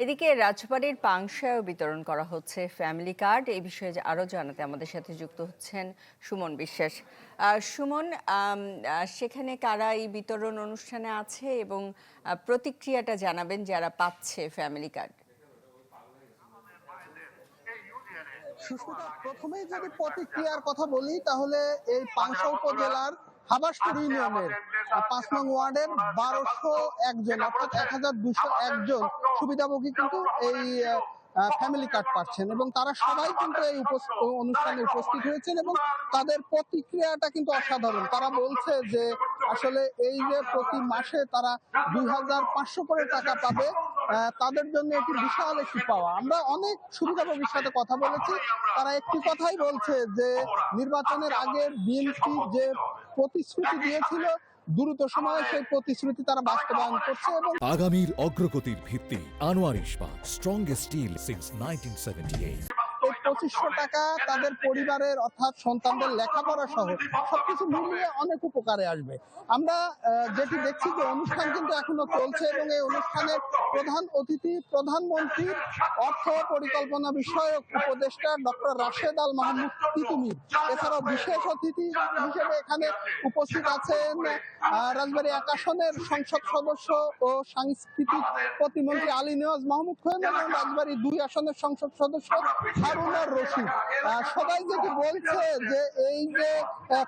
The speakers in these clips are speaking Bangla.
এদিকে রাজবাড়ীর পাংশায়ও বিতরণ করা হচ্ছে ফ্যামিলি কার্ড। এই বিষয়ে আরো জানাতে আমাদের সাথে যুক্ত হচ্ছেন সুমন বিশ্বাস। সুমন, সেখানে কারা এই বিতরণ অনুষ্ঠানে আছে এবং প্রতিক্রিয়াটা জানাবেন যারা পাচ্ছে ফ্যামিলি কার্ড। সুস্মিতা, প্রথমেই যদি প্রতিক্রিয়ার কথা বলি তাহলে এই পাংশা উপজেলার হাবাসপুর ইউনিয়নের ৫ নং ওয়ার্ডের ১,২০১ জন অর্থাৎ ১,২০১ জন সুবিধাভোগী কিন্তু এই ফ্যামিলি কার্ড পাচ্ছেন এবং তারা সবাই কিন্তু এই অনুষ্ঠানে উপস্থিত হয়েছেন এবং তাদের প্রতিক্রিয়াটা কিন্তু অসাধারণ। তারা বলছে যে আসলে এই যে প্রতি মাসে তারা ২,৫০০ করে টাকা পাবে, তাদের জন্য এটি বিশাল একটি পাওয়া। আমরা অনেক সুবিধাভোগীর সাথে কথা বলেছি, তারা একটি কথাই বলছে যে নির্বাচনের আগে বিএনপি যে প্রতিশ্রুতি দিয়েছিল দ্রুত সময়ে সেই প্রতিশ্রুতি তারা বাস্তবায়ন করছে এবং আগামীর অগ্রগতির ভিত্তি আনোয়ার ইস্পাত, স্ট্রংগেস্ট স্টিল সিন্স 1978। এই ২৫০০ টাকা তাদের পরিবারের অর্থাৎ সন্তানদের লেখাপড়া সহ সবকিছু মিলিয়ে অনেক উপকারে আসবে। আমরা যেটি দেখছি যে অনুষ্ঠান কিন্তু এখনো চলছে এবং এই অনুষ্ঠানের প্রধান অতিথি প্রধানমন্ত্রীর অর্থ পরিকল্পনা বিষয়ক উপদেষ্টা ডক্টর রাশেদ আল মাহমুদ তিতুমির। এছাড়াও বিশেষ অতিথি হিসেবে এখানে উপস্থিত আছেন রাজবাড়ী ১ আসনের সংসদ সদস্য ও সাংস্কৃতিক প্রতিমন্ত্রী আলী নেওয়াজ মাহমুদ খোয়েন এবং রাজবাড়ী ২ আসনের সংসদ সদস্য হারুনার রশিদ। সবাই যেটি বলছে যে এই যে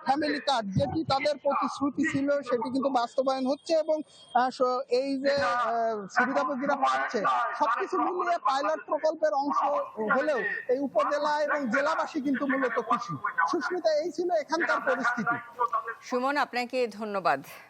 ফ্যামিলি কার্ড যেটি তাদের প্রতিশ্রুতি ছিল সেটি কিন্তু বাস্তবায়ন হচ্ছে এবং এই যে সুবিধাভোগীরা পাচ্ছে সবকিছু মিলিয়ে পাইলট প্রকল্পের অংশ হলেও এই উপজেলা এবং জেলাবাসী কিন্তু মূলত খুশি। সুস্মিতা, এই ছিল এখানকার পরিস্থিতি। সুমন, আপনাকে ধন্যবাদ।